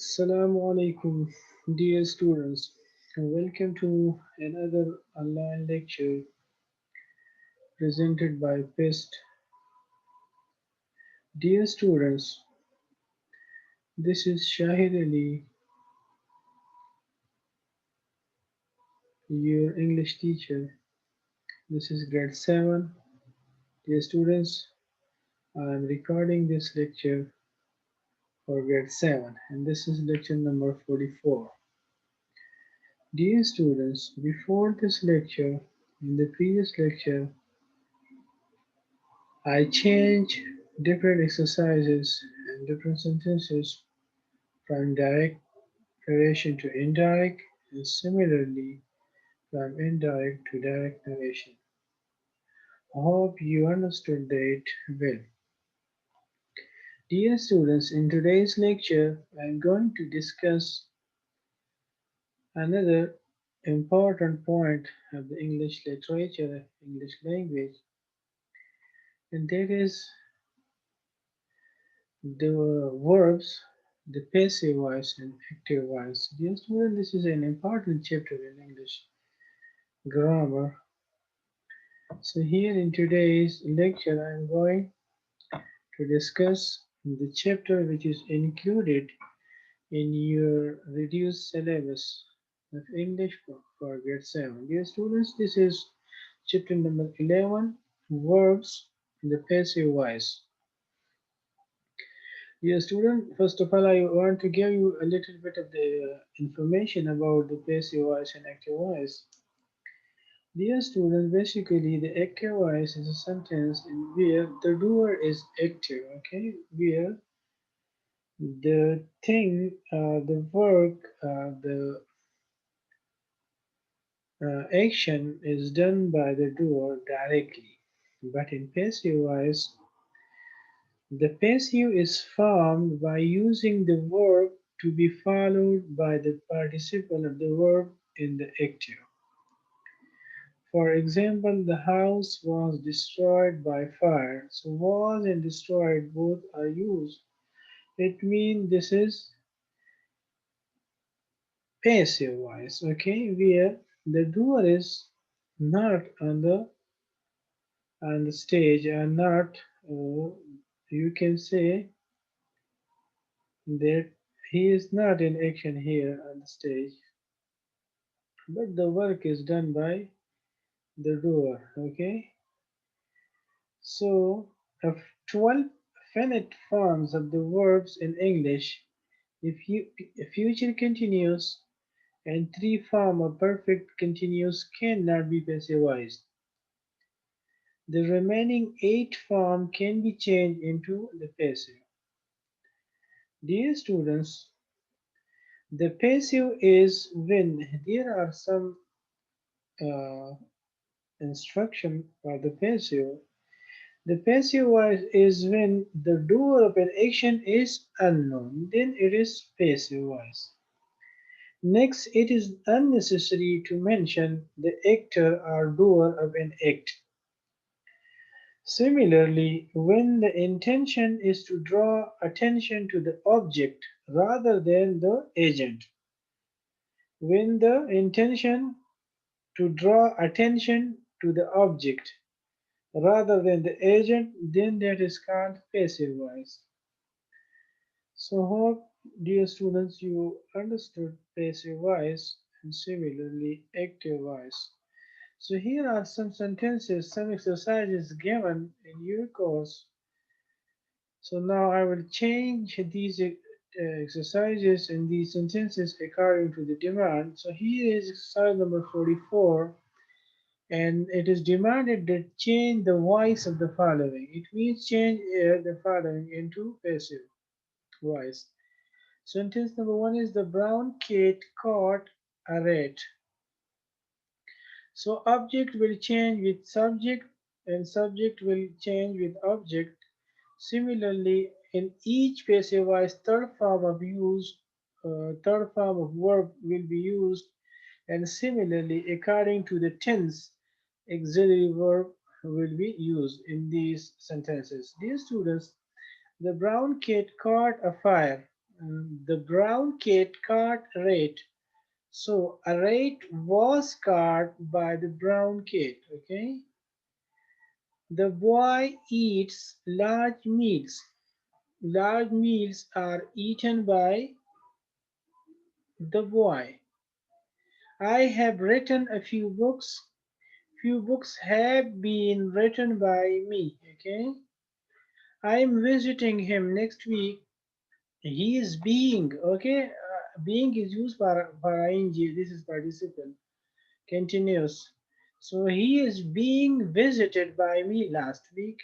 Assalamu alaikum, dear students. Welcome to another online lecture presented by PEST. Dear students, this is Shahid Ali, your English teacher. This is grade 7. Dear students, I am recording this lecture for grade 7 and this is lecture number 44. Dear students, before this lecture, in the previous lecture, I changed different exercises and different sentences from direct narration to indirect and similarly from indirect to direct narration. I hope you understood that well. Dear students, in today's lecture, I am going to discuss another important point of the English literature, English language, and that is the verbs, the passive voice and active voice. Dear students, this is an important chapter in English grammar. So here in today's lecture, I am going to discuss the chapter which is included in your reduced syllabus of English for grade 7. Dear students, this is chapter number 11, verbs in the passive voice. Dear student, first of all, I want to give you a little bit of the information about the passive voice and active voice. Dear students, basically the active voice is a sentence in where the doer is active, okay? Where the thing, the work, the action is done by the doer directly. But in passive voice, the passive is formed by using the verb to be followed by the participle of the verb in the active. For example, the house was destroyed by fire. So was and destroyed both are used. It means this is passive voice, okay, where the doer is not on the stage and not you can say that he is not in action here on the stage, but the work is done by the doer, okay? So, of 12 finite forms of the verbs in English, if future continuous and three form of perfect continuous cannot be passivized. The remaining 8 form can be changed into the passive. Dear students, the passive is when there are some uh, instruction for the passive. The passive voice is when the doer of an action is unknown, then it is passive voice. Next, it is unnecessary to mention the actor or doer of an act. Similarly, when the intention is to draw attention to the object rather than the agent. When the intention to draw attention to the object rather than the agent, then that is called passive voice. So hope, dear students, you understood passive voice and similarly active voice. So here are some sentences, some exercises given in your course. So now I will change these exercises and these sentences according to the demand. So here is exercise number 44 and it is demanded that change the voice of the following. It means change the following into passive voice. Sentence number 1 is the brown cat caught a rat. So object will change with subject and subject will change with object. Similarly, in each passive voice, third form of verb will be used, and similarly, according to the tense, auxiliary verb will be used in these sentences. Dear students, the brown cat caught a fire. the brown cat caught a rat. So a rat was caught by the brown cat. Okay. The boy eats large meals. Large meals are eaten by the boy. I have written a few books. Few books have been written by me. Okay. I am visiting him next week. He is being. Okay. Being is used for ing. This is participle. Continuous. So he is being visited by me last week.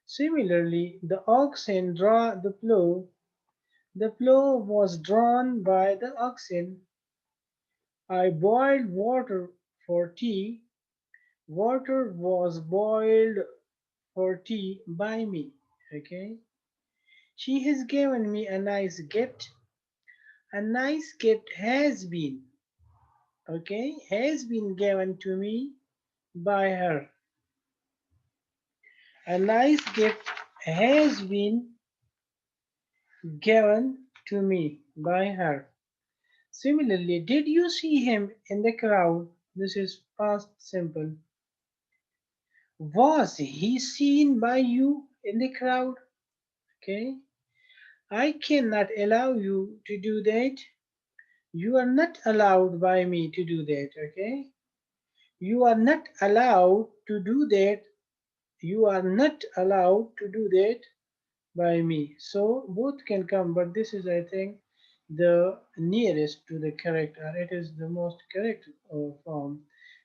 Similarly, the oxen draw the plough. The plough was drawn by the oxen. I boiled water for tea. Water was boiled for tea by me. Okay. She has given me a nice gift. A nice gift has been. Okay. Has been given to me by her. A nice gift has been given to me by her. Similarly, did you see him in the crowd? This is past simple. Was he seen by you in the crowd? Okay. I cannot allow you to do that. You are not allowed by me to do that. Okay. You are not allowed to do that. You are not allowed to do that by me. So both can come, but this is, I think, the nearest to the correct, or it is the most correct form,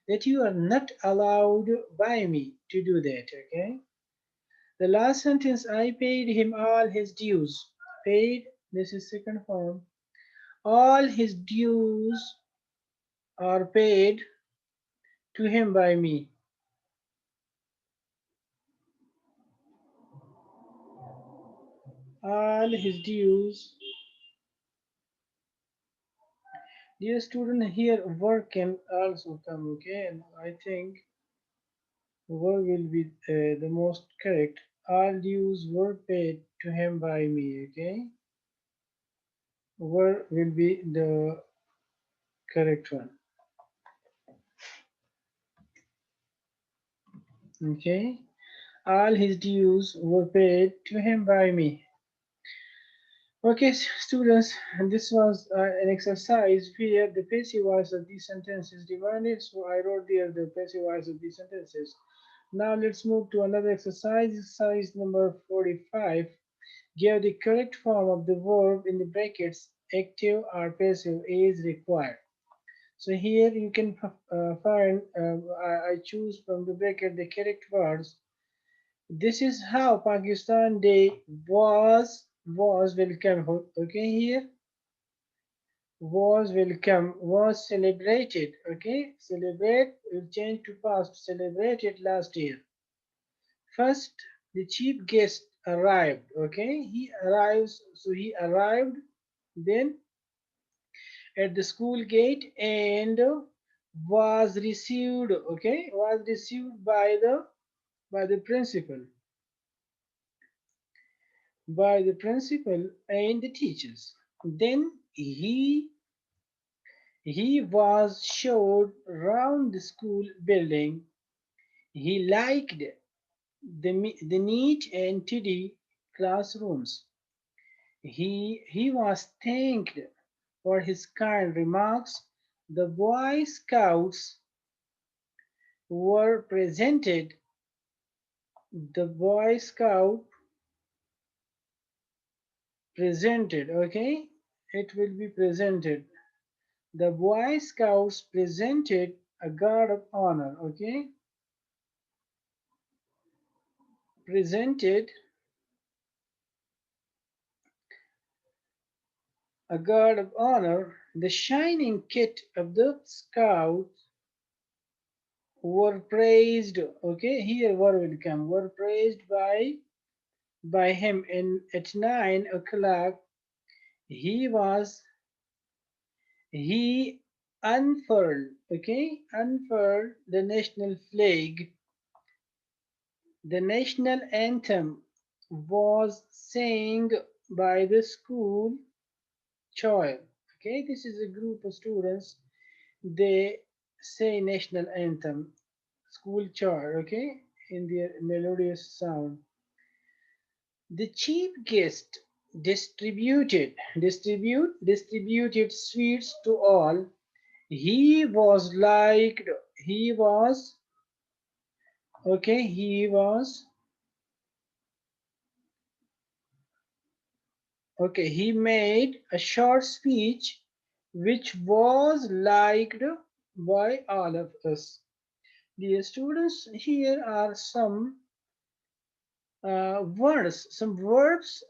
that you are not allowed by me to do that. Okay. The last sentence, I paid him all his dues. Paid, this is second form. All his dues are paid to him by me. All his dues. Dear student, here work can also come, okay? And I think work will be the most correct. All dues were paid to him by me, okay? Were will be the correct one, okay? All his dues were paid to him by me. Okay, students, and this was an exercise where the passive voice of these sentences divided. So I wrote there the passive voice of these sentences. Now let's move to another exercise. Exercise number 45. Give the correct form of the verb in the brackets, active or passive, is required. So here you can find, I choose from the bracket the correct words. This is how Pakistan Day was welcome. Okay, here was welcome, was celebrated. Okay, celebrate will change to past. Celebrated last year. First, the chief guest arrived. Okay, he arrives. So he arrived then at the school gate and was received. Okay, was received by the principal. By the principal and the teachers. Then he was showed round the school building. He liked the neat and tidy classrooms. He was thanked for his kind remarks. The Boy Scouts were presented. The Boy Scout presented. Okay, it will be presented. The Boy Scouts presented a guard of honor. Okay, presented a guard of honor. The shining kit of the scouts were praised. Okay, here were will come. Were praised by him. And at 9 o'clock, he was he unfurled. Okay, unfurled the national flag. The national anthem was sang by the school choir. Okay, this is a group of students. They say national anthem, school choir. Okay, in their melodious sound. The chief guest distributed sweets to all. He was liked. He was okay. He made a short speech which was liked by all of us. Dear students, here are some words. Some verbs,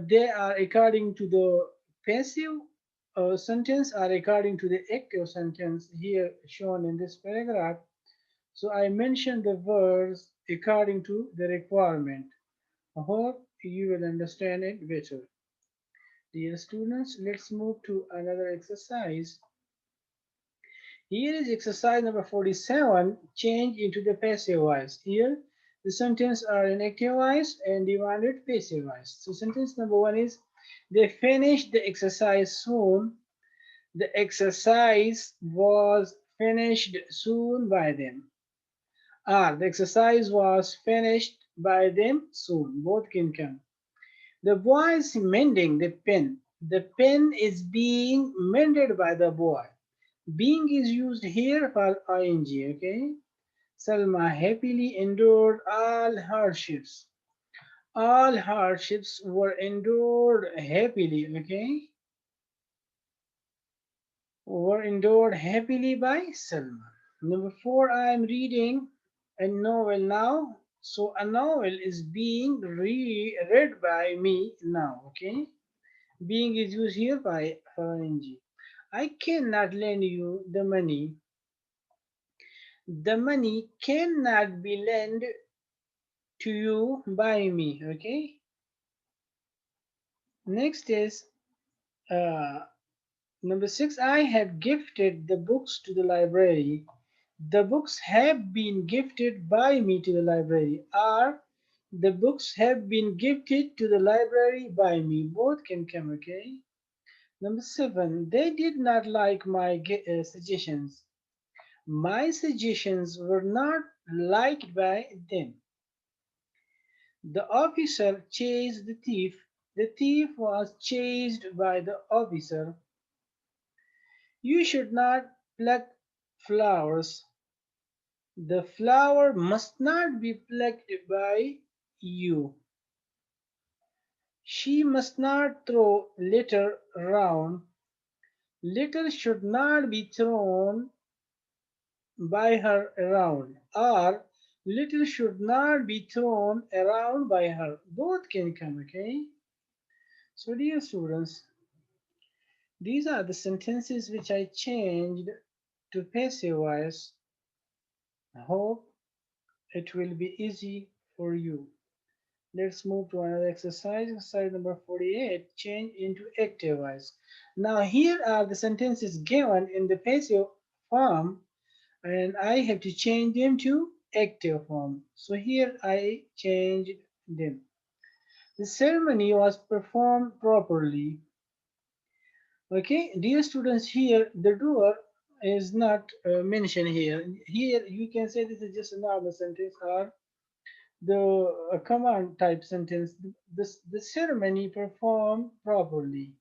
they are according to the passive sentence are according to the active sentence here shown in this paragraph. So I mentioned the words according to the requirement. I hope you will understand it better. Dear students, let's move to another exercise. Here is exercise number 47, change into the passive voice. Here, the sentences are in active voice and demanded passive voice. So sentence number 1 is, they finished the exercise soon. The exercise was finished soon by them. Or, the exercise was finished by them soon. Both can come. The boy is mending the pen. The pen is being mended by the boy. Being is used here for ing, okay? Salma happily endured all hardships. All hardships were endured happily, okay? Were endured happily by Salma. Number 4, I am reading a novel now. So a novel is being read by me now, okay? Being is used here by for ing. I cannot lend you the money. The money cannot be lent to you by me. Okay. Next is uh, number 6. I have gifted the books to the library. The books have been gifted by me to the library. Or the books have been gifted to the library by me. Both can come. Okay. Number 7. They did not like my suggestions. My suggestions were not liked by them. The officer chased the thief. The thief was chased by the officer. You should not pluck flowers. The flower must not be plucked by you. She must not throw litter around. Litter should not be thrown by her around. Or litter should not be thrown around by her. Both can come, okay? So, dear students, these are the sentences which I changed to passive voice. I hope it will be easy for you. Let's move to another exercise. Exercise number 48, change into active voice. Now here are the sentences given in the passive form and I have to change them to active form. So here I changed them. The ceremony was performed properly. Okay, dear students, here the doer is not mentioned here. Here you can say this is just a normal sentence or the command type sentence. The ceremony performed properly.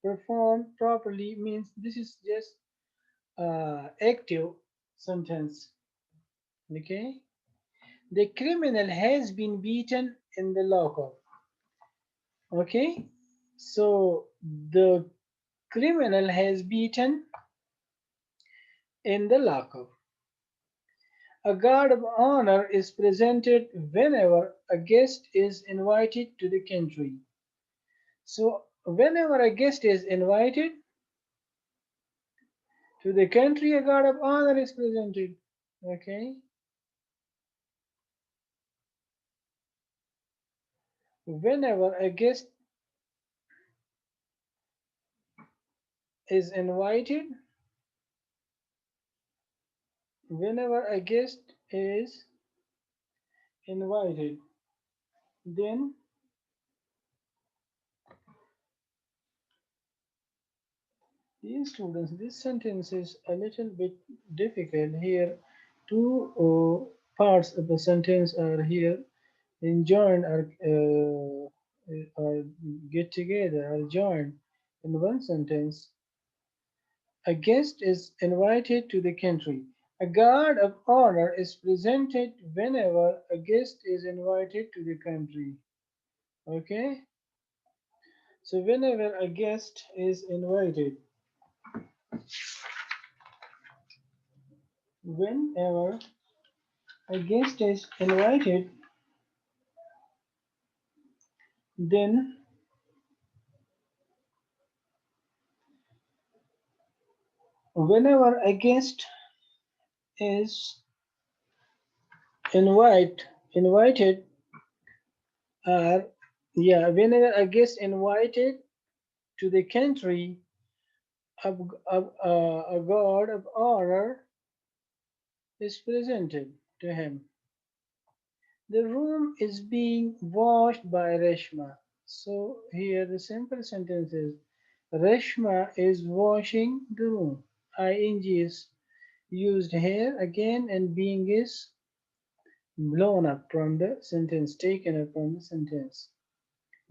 Performed properly means this is just active sentence. Okay, the criminal has been beaten in the lockup. Okay, so the criminal has beaten in the lockup. A guard of honor is presented whenever a guest is invited to the country. So, whenever a guest is invited to the country, a guard of honor is presented. Okay. Whenever a guest is invited, whenever a guest is invited, then Dear students, this sentence is a little bit difficult here. Two parts of the sentence are here in join or get together or join in one sentence. A guest is invited to the country. A guard of honor is presented whenever a guest is invited to the country. Okay? So whenever a guest is invited, whenever a guest is invited, then whenever a guest is invited or yeah, whenever a guest invited to the country, a god of honor is presented to him. The room is being washed by Reshma. So here the simple sentence is Reshma is washing the room. Ing is used here again and being is blown up from the sentence, taken up from the sentence.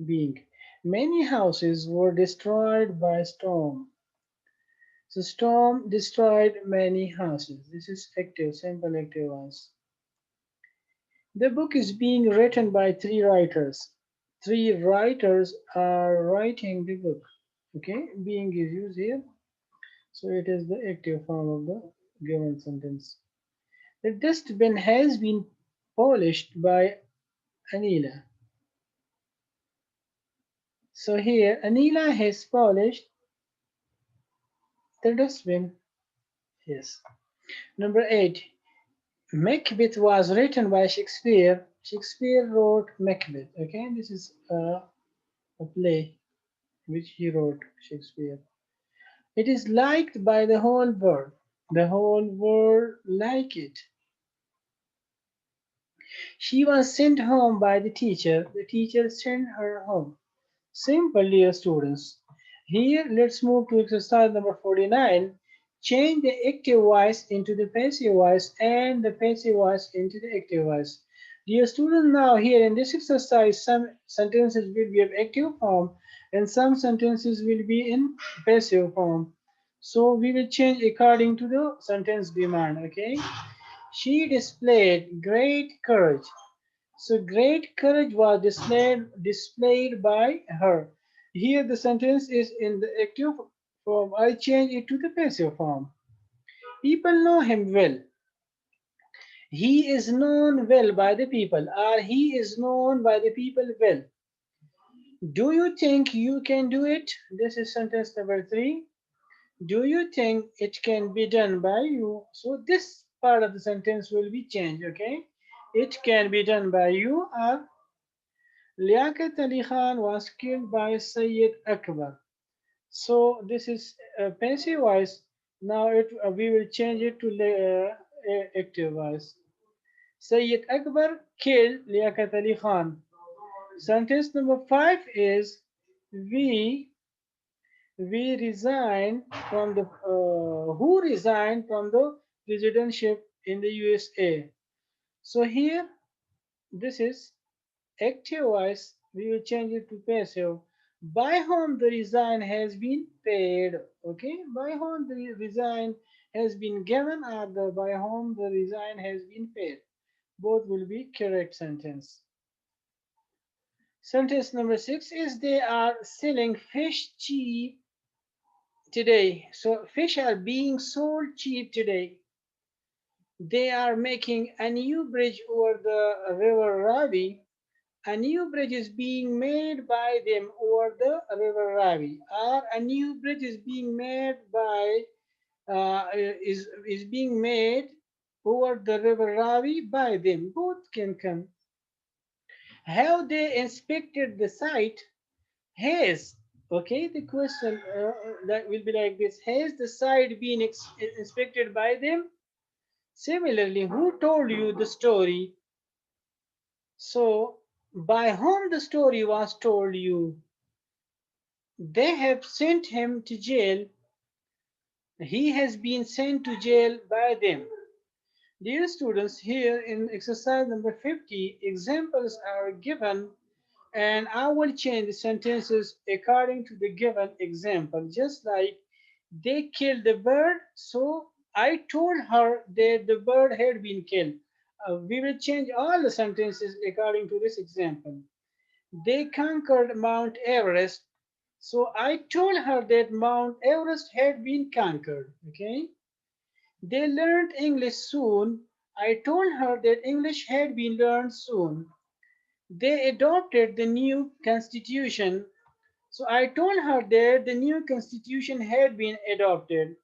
Being. Many houses were destroyed by storm. So storm destroyed many houses. This is active, simple active voice. The book is being written by three writers. Three writers are writing the book. Okay, being is used here. So it is the active form of the given sentence. The dustbin has been polished by Anila. So here Anila has polished the dustbin. Yes. Number 8. Macbeth was written by Shakespeare. Shakespeare wrote Macbeth. Okay, this is a play which he wrote, Shakespeare. It is liked by the whole world. The whole world like it. She was sent home by the teacher. The teacher sent her home. Simple, dear students. Here, let's move to exercise number 49. Change the active voice into the passive voice and the passive voice into the active voice. Dear students, now here in this exercise, some sentences will be of active form and some sentences will be in passive form. So we will change according to the sentence demand, okay? She displayed great courage. So great courage was displayed by her. Here the sentence is in the active form. I change it to the passive form. People know him well. He is known well by the people, or he is known by the people well. Do you think you can do it? This is sentence number 3. Do you think it can be done by you? So this part of the sentence will be changed, okay? It can be done by you, or Liaquat Ali Khan was killed by Sayyid Akbar. So this is passive voice. Now we will change it to active voice. Sayyid Akbar killed Liaquat Ali Khan. Sentence number 5 is we we resign from the who resigned from the presidentship in the USA. So here this is active voice, we will change it to passive. By whom the resign has been paid. Okay, by whom the resign has been given or by whom the resign has been paid. Both will be correct sentence. Sentence number 6 is they are selling fish cheap today. So fish are being sold cheap today. They are making a new bridge over the river Ravi. A new bridge is being made by them over the river Ravi, or a new bridge is being made by is being made over the river Ravi by them. Both can come. Have they inspected the site? Has, okay, the question that will be like this: has the site been inspected by them? Similarly, who told you the story? So, by whom the story was told you? They have sent him to jail. He has been sent to jail by them. Dear students, here in exercise number 50, examples are given and I will change the sentences according to the given example. Just like they killed the bird, so I told her that the bird had been killed. We will change all the sentences according to this example. They conquered Mount Everest, so I told her that Mount Everest had been conquered. Okay. They learned English soon. I told her that English had been learned soon. They adopted the new constitution. So I told her that the new constitution had been adopted.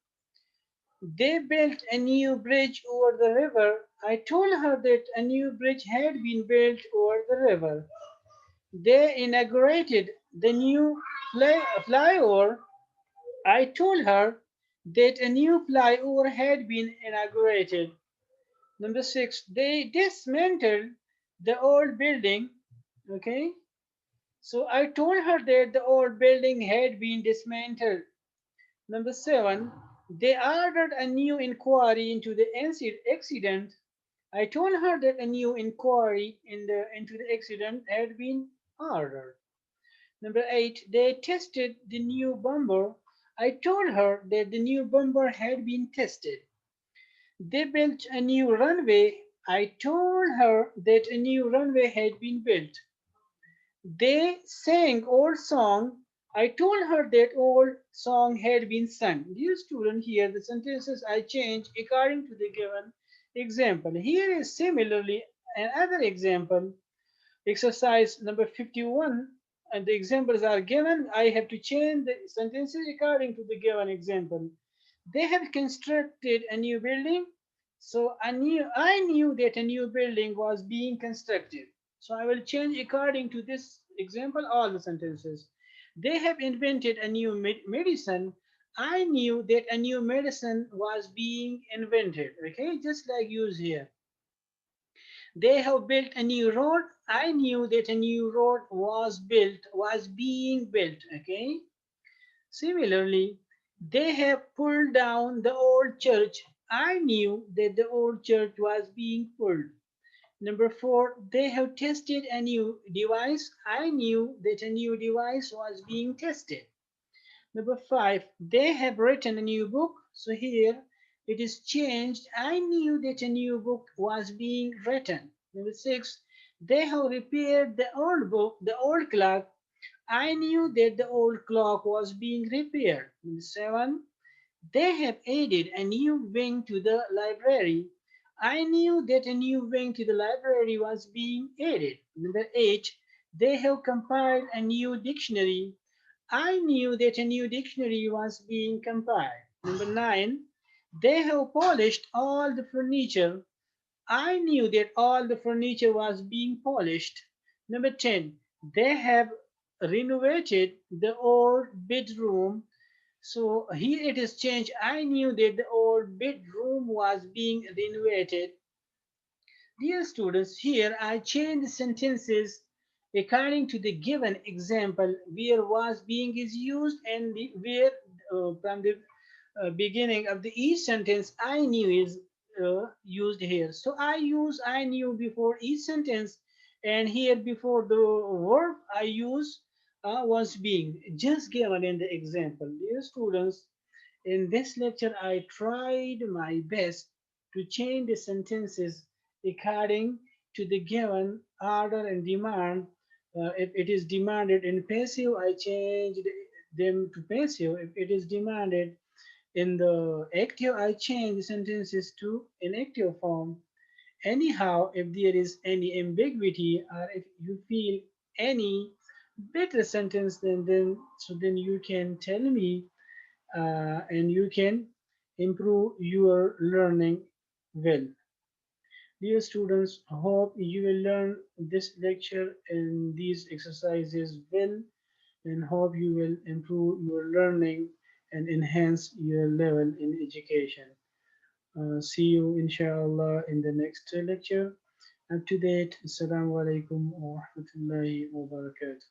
They built a new bridge over the river. I told her that a new bridge had been built over the river. They inaugurated the new flyover. I told her that a new flyover had been inaugurated. Number six, they dismantled the old building. Okay, so I told her that the old building had been dismantled. Number seven, they ordered a new inquiry into the accident. I told her that a new inquiry into the accident had been ordered. Number eight, they tested the new bomber. I told her that the new bomber had been tested. They built a new runway. I told her that a new runway had been built. They sang old song. I told her that old song had been sung. Dear student, here the sentences I changed according to the given example. Here is similarly another example. Exercise number 51, and the examples are given. I have to change the sentences according to the given example. They have constructed a new building, so I knew that a new building was being constructed. So I will change according to this example all the sentences. They have invented a new medicine. I knew that a new medicine was being invented. Okay, just like use here. They have built a new road. I knew that a new road was being built. Okay. Similarly, they have pulled down the old church. I knew that the old church was being pulled. Number four, they have tested a new device. I knew that a new device was being tested. Number five, they have written a new book. So here it is changed. I knew that a new book was being written. Number six, they have repaired the old book, the old clock. I knew that the old clock was being repaired. Number seven, they have added a new wing to the library. I knew that a new wing to the library was being added. Number eight, they have compiled a new dictionary. I knew that a new dictionary was being compiled. Number nine, they have polished all the furniture. I knew that all the furniture was being polished. Number 10, they have renovated the old bedroom. So here it is changed. I knew that the old bedroom was being renovated. Dear students, here I change the sentences according to the given example where was being is used and where from the beginning of the each sentence I knew is used here. So I use I knew before each sentence, and here before the verb I use was being just given in the example. Dear students, in this lecture I tried my best to change the sentences according to the given order and demand. If it is demanded in passive, I changed them to passive. If it is demanded in the active, I change the sentences to inactive form. Anyhow, if there is any ambiguity or if you feel any better sentence then you can tell me and you can improve your learning well. Dear students, hope you will learn this lecture and these exercises well, and hope you will improve your learning and enhance your level in education. See you inshallah in the next lecture. Up to date, Assalamu alaikum wa rahmatullahi wa barakatuh.